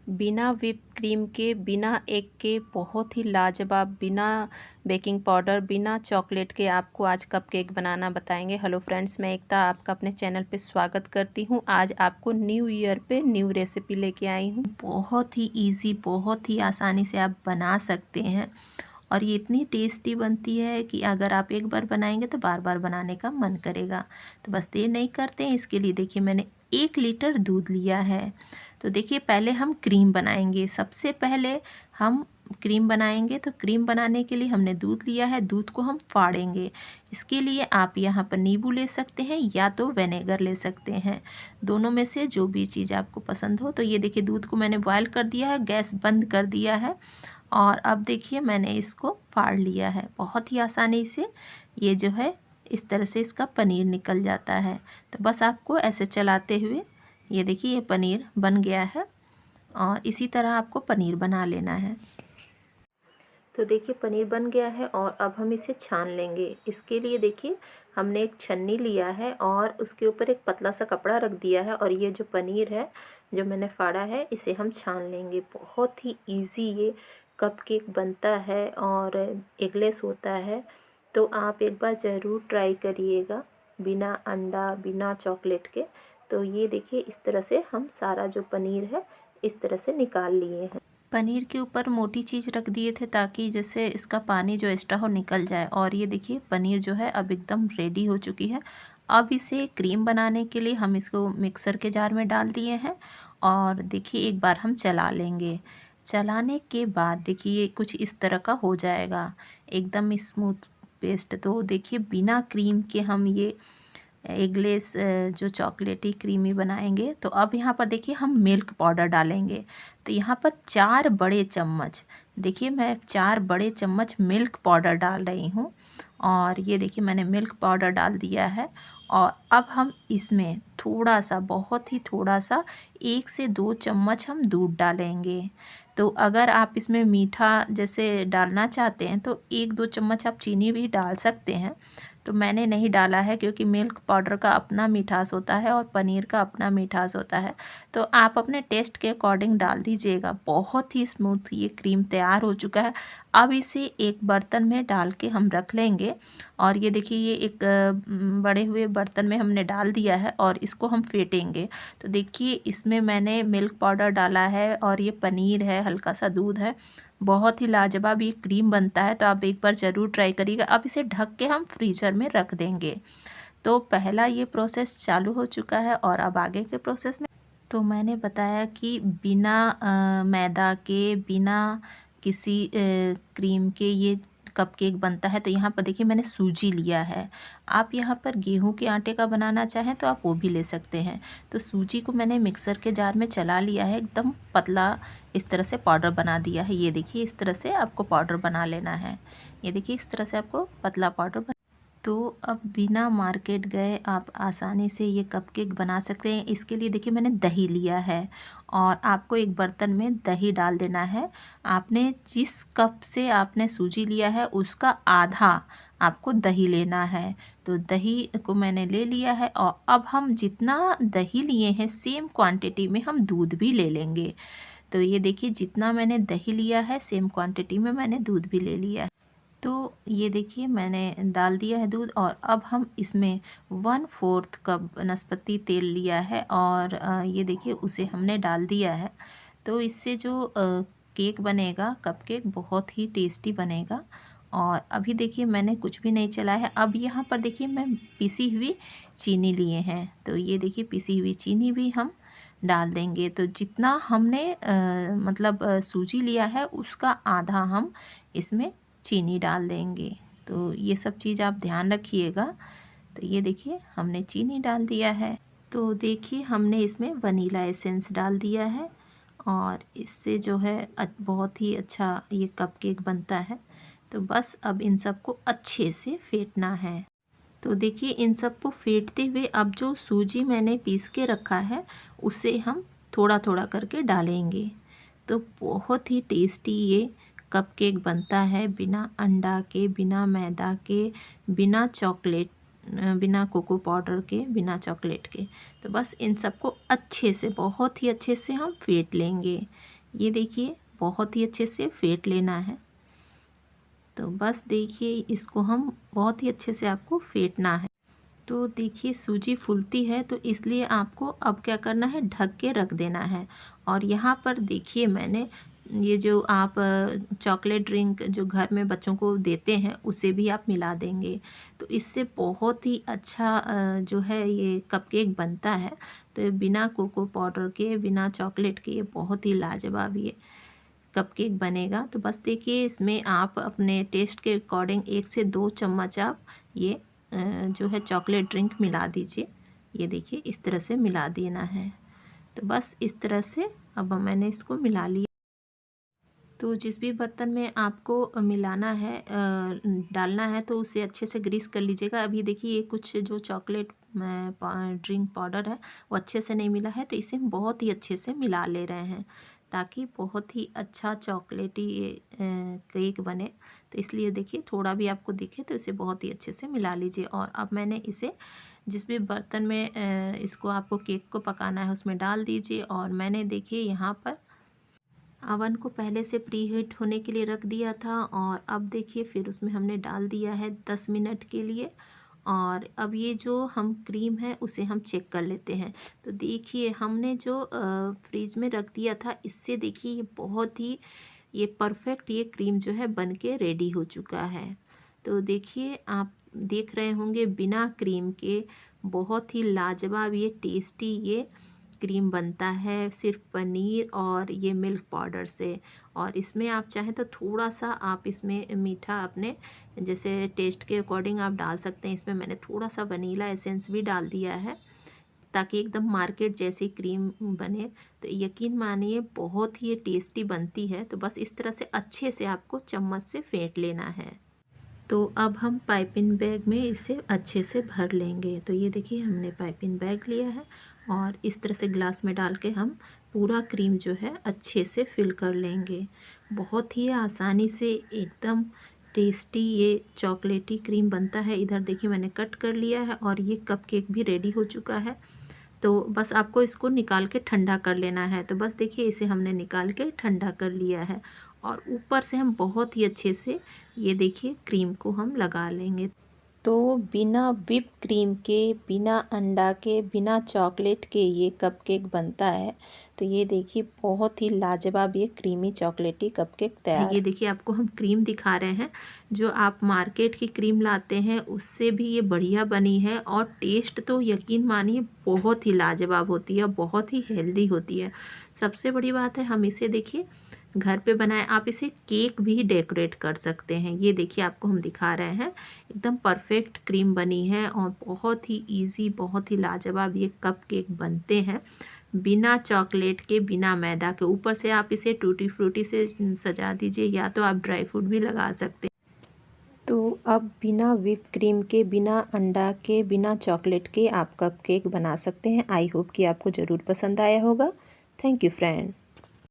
बिना whip cream के, बिना एग के, बहुत ही लाजवाब, बिना बेकिंग पाउडर, बिना चॉकलेट के आपको आज कपकेक बनाना बताएंगे। हेलो फ्रेंड्स, मैं एकता आपका अपने चैनल पे स्वागत करती हूँ। आज आपको न्यू ईयर पे न्यू रेसिपी लेके आई हूँ। बहुत ही इजी, बहुत ही आसानी से आप बना सकते हैं और ये इतनी टेस्टी बनती है कि अगर आप एक बार बनाएंगे तो बार बार बनाने का मन करेगा। तो बस देर नहीं करते हैं। इसके लिए देखिए मैंने 1 लीटर दूध लिया है। तो देखिए पहले हम क्रीम बनाएंगे। सबसे पहले हम क्रीम बनाएंगे, तो क्रीम बनाने के लिए हमने दूध लिया है। दूध को हम फाड़ेंगे। इसके लिए आप यहाँ पर नींबू ले सकते हैं या तो विनेगर ले सकते हैं, दोनों में से जो भी चीज़ आपको पसंद हो। तो ये देखिए दूध को मैंने बॉयल कर दिया है, गैस बंद कर दिया है और अब देखिए मैंने इसको फाड़ लिया है। बहुत ही आसानी से ये जो है इस तरह से इसका पनीर निकल जाता है। तो बस आपको ऐसे चलाते हुए ये देखिए ये पनीर बन गया है और इसी तरह आपको पनीर बना लेना है। तो देखिए पनीर बन गया है और अब हम इसे छान लेंगे। इसके लिए देखिए हमने एक छन्नी लिया है और उसके ऊपर एक पतला सा कपड़ा रख दिया है और ये जो पनीर है जो मैंने फाड़ा है इसे हम छान लेंगे। बहुत ही इजी ये कपकेक बनता है और एगलेस होता है। तो आप एक बार ज़रूर ट्राई करिएगा बिना अंडा, बिना चॉकलेट के। तो ये देखिए इस तरह से हम सारा जो पनीर है इस तरह से निकाल लिए हैं। पनीर के ऊपर मोटी चीज़ रख दिए थे ताकि जैसे इसका पानी जो एक्स्ट्रा हो निकल जाए। और ये देखिए पनीर जो है अब एकदम रेडी हो चुकी है। अब इसे क्रीम बनाने के लिए हम इसको मिक्सर के जार में डाल दिए हैं और देखिए एक बार हम चला लेंगे। चलाने के बाद देखिए ये कुछ इस तरह का हो जाएगा, एकदम स्मूथ पेस्ट। तो देखिए बिना क्रीम के हम ये एगलेस जो चॉकलेटी क्रीमी बनाएंगे। तो अब यहाँ पर देखिए हम मिल्क पाउडर डालेंगे। तो यहाँ पर 4 बड़े चम्मच, देखिए मैं 4 बड़े चम्मच मिल्क पाउडर डाल रही हूँ और ये देखिए मैंने मिल्क पाउडर डाल दिया है। और अब हम इसमें थोड़ा सा, बहुत ही थोड़ा सा 1 से 2 चम्मच हम दूध डालेंगे। तो अगर आप इसमें मीठा जैसे डालना चाहते हैं तो 1-2 चम्मच आप चीनी भी डाल सकते हैं। तो मैंने नहीं डाला है क्योंकि मिल्क पाउडर का अपना मिठास होता है और पनीर का अपना मिठास होता है। तो आप अपने टेस्ट के अकॉर्डिंग डाल दीजिएगा। बहुत ही स्मूथ ये क्रीम तैयार हो चुका है। अब इसे एक बर्तन में डाल के हम रख लेंगे और ये देखिए ये एक बड़े हुए बर्तन में हमने डाल दिया है और इसको हम फेंटेंगे। तो देखिए इसमें मैंने मिल्क पाउडर डाला है और ये पनीर है, हल्का सा दूध है। बहुत ही लाजवाब ये क्रीम बनता है। तो आप एक बार ज़रूर ट्राई करिएगा। अब इसे ढक के हम फ्रीज़र में रख देंगे। तो पहला ये प्रोसेस चालू हो चुका है और अब आगे के प्रोसेस में तो मैंने बताया कि बिना मैदा के, बिना किसी क्रीम के ये कपकेक बनता है। तो यहाँ पर देखिए मैंने सूजी लिया है। आप यहाँ पर गेहूं के आटे का बनाना चाहें तो आप वो भी ले सकते हैं। तो सूजी को मैंने मिक्सर के जार में चला लिया है, एकदम पतला इस तरह से पाउडर बना दिया है। ये देखिए इस तरह से आपको पाउडर बना लेना है। ये देखिए इस तरह से आपको पतला पाउडर। तो अब बिना मार्केट गए आप आसानी से ये कपकेक बना सकते हैं। इसके लिए देखिए मैंने दही लिया है और आपको एक बर्तन में दही डाल देना है। आपने जिस कप से आपने सूजी लिया है उसका आधा आपको दही लेना है। तो दही को मैंने ले लिया है और अब हम जितना दही लिए हैं सेम क्वांटिटी में हम दूध भी ले लेंगे। तो ये देखिए जितना मैंने दही लिया है सेम क्वांटिटी में मैंने दूध भी ले लिया है। तो ये देखिए मैंने डाल दिया है दूध और अब हम इसमें 1/4 कप वनस्पति तेल लिया है और ये देखिए उसे हमने डाल दिया है। तो इससे जो केक बनेगा, कपकेक, बहुत ही टेस्टी बनेगा। और अभी देखिए मैंने कुछ भी नहीं चला है। अब यहाँ पर देखिए मैं पिसी हुई चीनी लिए हैं। तो ये देखिए पिसी हुई चीनी भी हम डाल देंगे। तो जितना हमने सूजी लिया है उसका आधा हम इसमें चीनी डाल देंगे। तो ये सब चीज़ आप ध्यान रखिएगा। तो ये देखिए हमने चीनी डाल दिया है। तो देखिए हमने इसमें वनीला एसेंस डाल दिया है और इससे जो है बहुत ही अच्छा ये कपकेक बनता है। तो बस अब इन सबको अच्छे से फेंटना है। तो देखिए इन सबको फेंटते हुए अब जो सूजी मैंने पीस के रखा है उसे हम थोड़ा थोड़ा करके डालेंगे। तो बहुत ही टेस्टी ये कपकेक बनता है बिना अंडा के, बिना मैदा के, बिना चॉकलेट, बिना कोको पाउडर के, बिना चॉकलेट के। तो बस इन सबको अच्छे से, बहुत ही अच्छे से हम फेंट लेंगे। ये देखिए बहुत ही अच्छे से फेंट लेना है। तो बस देखिए इसको हम बहुत ही अच्छे से आपको फेंटना है। तो देखिए सूजी फूलती है तो इसलिए आपको अब क्या करना है, ढक के रख देना है। और यहाँ पर देखिए मैंने ये जो आप चॉकलेट ड्रिंक जो घर में बच्चों को देते हैं उसे भी आप मिला देंगे, तो इससे बहुत ही अच्छा जो है ये कपकेक बनता है। तो ये बिना कोको पाउडर के, बिना चॉकलेट के, ये बहुत ही लाजवाब ये कपकेक बनेगा। तो बस देखिए इसमें आप अपने टेस्ट के अकॉर्डिंग 1 से 2 चम्मच आप ये जो है चॉकलेट ड्रिंक मिला दीजिए। ये देखिए इस तरह से मिला देना है। तो बस इस तरह से अब मैंने इसको मिला लिया। तो जिस भी बर्तन में आपको मिलाना है, डालना है, तो उसे अच्छे से ग्रीस कर लीजिएगा। अभी देखिए ये कुछ जो चॉकलेट ड्रिंक पाउडर है वो अच्छे से नहीं मिला है, तो इसे हम बहुत ही अच्छे से मिला ले रहे हैं ताकि बहुत ही अच्छा चॉकलेटी ये केक बने। तो इसलिए देखिए थोड़ा भी आपको दिखे तो इसे बहुत ही अच्छे से मिला लीजिए। और अब मैंने इसे जिस भी बर्तन में इसको आपको केक को पकाना है उसमें डाल दीजिए। और मैंने देखिए यहाँ पर अवन को पहले से प्री हीट होने के लिए रख दिया था, और अब देखिए फिर उसमें हमने डाल दिया है 10 मिनट के लिए। और अब ये जो हम क्रीम है उसे हम चेक कर लेते हैं। तो देखिए हमने जो फ्रीज में रख दिया था, इससे देखिए ये बहुत ही ये परफेक्ट ये क्रीम जो है बन के रेडी हो चुका है। तो देखिए आप देख रहे होंगे बिना क्रीम के बहुत ही लाजवाब ये टेस्टी ये क्रीम बनता है सिर्फ पनीर और ये मिल्क पाउडर से। और इसमें आप चाहें तो थोड़ा सा आप इसमें मीठा अपने जैसे टेस्ट के अकॉर्डिंग आप डाल सकते हैं। इसमें मैंने थोड़ा सा वनीला एसेंस भी डाल दिया है ताकि एकदम मार्केट जैसी क्रीम बने। तो यकीन मानिए बहुत ही टेस्टी बनती है। तो बस इस तरह से अच्छे से आपको चम्मच से फेंट लेना है। तो अब हम पाइपिंग बैग में इसे अच्छे से भर लेंगे। तो ये देखिए हमने पाइपिंग बैग लिया है और इस तरह से ग्लास में डाल के हम पूरा क्रीम जो है अच्छे से फिल कर लेंगे। बहुत ही आसानी से एकदम टेस्टी ये चॉकलेटी क्रीम बनता है। इधर देखिए मैंने कट कर लिया है और ये कपकेक भी रेडी हो चुका है। तो बस आपको इसको निकाल के ठंडा कर लेना है। तो बस देखिए इसे हमने निकाल के ठंडा कर लिया है और ऊपर से हम बहुत ही अच्छे से ये देखिए क्रीम को हम लगा लेंगे। तो बिना व्हिप क्रीम के, बिना अंडा के, बिना चॉकलेट के ये कपकेक बनता है। तो ये देखिए बहुत ही लाजवाब ये क्रीमी चॉकलेटी कपकेक तैयार। ये देखिए आपको हम क्रीम दिखा रहे हैं, जो आप मार्केट की क्रीम लाते हैं उससे भी ये बढ़िया बनी है। और टेस्ट तो यकीन मानिए बहुत ही लाजवाब होती है, बहुत ही हेल्दी होती है। सबसे बड़ी बात है हम इसे देखिए घर पे बनाए, आप इसे केक भी डेकोरेट कर सकते हैं। ये देखिए आपको हम दिखा रहे हैं एकदम परफेक्ट क्रीम बनी है और बहुत ही इजी, बहुत ही लाजवाब ये कपकेक बनते हैं बिना चॉकलेट के, बिना मैदा के। ऊपर से आप इसे टूटी फ्रूटी से सजा दीजिए या तो आप ड्राई फ्रूट भी लगा सकते हैं। तो अब बिना व्हिप क्रीम के, बिना अंडा के, बिना चॉकलेट के आप कपकेक बना सकते हैं। आई होप कि आपको ज़रूर पसंद आया होगा। Thank you friend.